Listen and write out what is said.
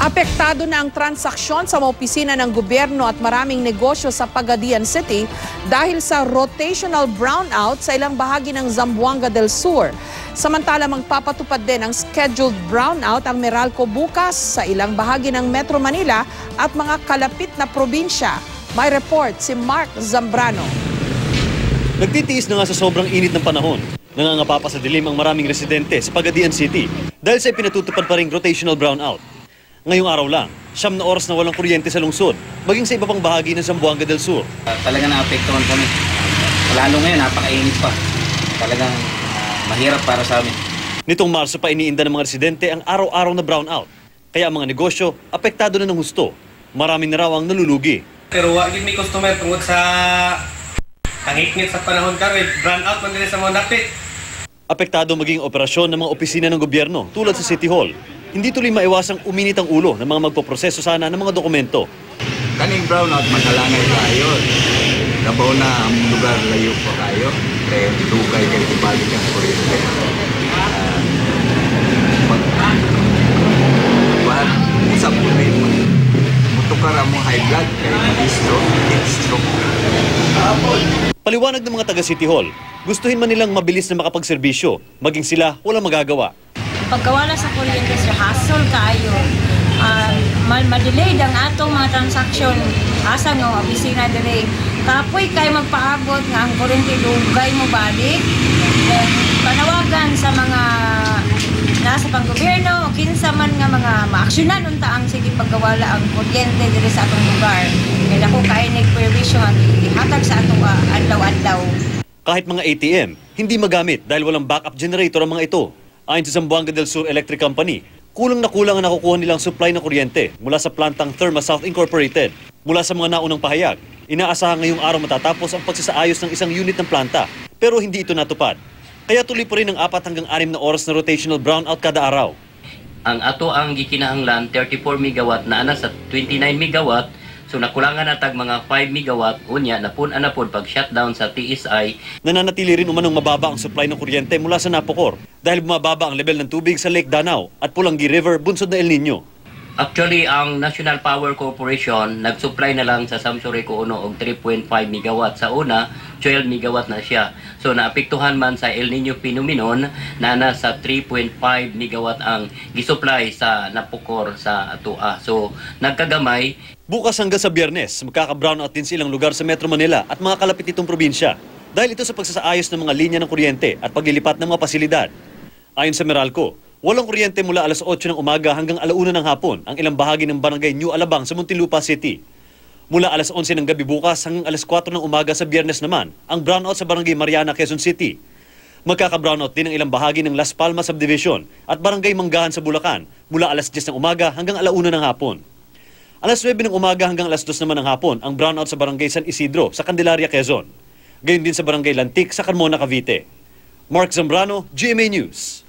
Apektado na ang transaksyon sa mga opisina ng gobyerno at maraming negosyo sa Pagadian City dahil sa rotational brownout sa ilang bahagi ng Zamboanga del Sur. Samantala, magpapatupad din ang scheduled brownout ang Meralco bukas sa ilang bahagi ng Metro Manila at mga kalapit na probinsya. May report si Mark Zambrano. Nagtitiis na nga sa sobrang init ng panahon. Nangangapa pa sa dilim ang maraming residente sa Pagadian City dahil sa pinatutupad pa ring rotational brownout. Ngayong araw lang, 9 na oras na walang kuryente sa lungsod, maging sa iba pang bahagi ng Zamboanga del Sur. Talaga naapektuhan kami. Lalo ngayon, napakainit pa. Talagang mahirap para sa amin. Nitong Marso pa iniinda ng mga residente ang araw-araw na brownout. Kaya ang mga negosyo, apektado na ng husto. Marami na raw ang nalulugi. Pero wag may customer tungod sa tangiknit sa panahon karon, brownout man din sa mga napit. Apektado maging operasyon ng mga opisina ng gobyerno tulad sa City Hall. Hindi tuloy maiwasang uminit ang ulo ng mga magpoproseso sana ng mga dokumento. Kaning brownout, makalangay kayo. Labaw na ang lugar layo pa kayo. Kaya dugay kayo ibalik ang kuryente. Usap mo rin mo. Mutukar ang mga high blood kaya mag-stroke, heat stroke. Paliwanag ng mga taga City Hall, gustuhin man nilang mabilis na makapagserbisyo, maging sila walang magagawa. Pagkawala sa kuryente sir, hassle kayo. Madelayed ang atong mga transaksyon asa nga opisina dire. Kapoy kay magpaabot nga ang kuryente dugay mo balik. Then panawagan sa mga nasa panggobyerno o kinsa man nga mga maaksyonan unta ang sige pagkawala ang kuryente dire sa atong lugar. Kaya ako kay nagperwisyo ang ihatag sa atong adlaw-adlaw. Kahit mga ATM, hindi magamit dahil walang backup generator ang mga ito. Ayon sa Zamboanga del Sur Electric Company, kulang na kulang ang nakukuha nilang supply ng kuryente mula sa plantang Therma South Incorporated. Mula sa mga naunang pahayag, inaasahan ngayong araw matatapos ang pagsasaayos ng isang unit ng planta, pero hindi ito natupad. Kaya tuloy pa rin ang 4 hanggang 6 na oras na rotational brownout kada araw. Ang ato ang gikinahanglan 34 megawatt na ana sa 29 megawatt. So nakulangan na tag mga 5 megawatt unya napun-an na pod pag shutdown sa TSI. Nananatili rin umanong mababa ang supply ng kuryente mula sa Napocor dahil bumababa ang level ng tubig sa Lake Danau at Pulangi River bunsod na El Nino. Actually, ang National Power Corporation nag-supply na lang sa Samsurico Uno og 3.5 megawatt. Sa una, 12 megawatt na siya. So naapektuhan man sa El Nino phenomenon na nasa 3.5 megawatt ang gisupply sa Napocor sa atua. So nagkagamay. Bukas hanggang sa Biyernes, magkaka-brownout din sa ilang lugar sa Metro Manila at mga kalapit nitong probinsya. Dahil ito sa pagsasaayos ng mga linya ng kuryente at paglilipat ng mga pasilidad. Ayon sa Meralco, walang kuryente mula alas 8 ng umaga hanggang alauna ng hapon ang ilang bahagi ng barangay New Alabang sa Muntinlupa City. Mula alas 11 ng gabi bukas hanggang alas 4 ng umaga sa Biyernes naman ang brownout sa barangay Mariana, Quezon City. Magkaka-brownout din ang ilang bahagi ng Las Palmas Subdivision at barangay Manggahan sa Bulacan mula alas 10 ng umaga hanggang alauna ng hapon. Alas 9 ng umaga hanggang alas 2 naman ng hapon ang brownout sa barangay San Isidro sa Candelaria, Quezon. Gayon din sa barangay Lantic sa Carmona, Cavite. Mark Zambrano, GMA News.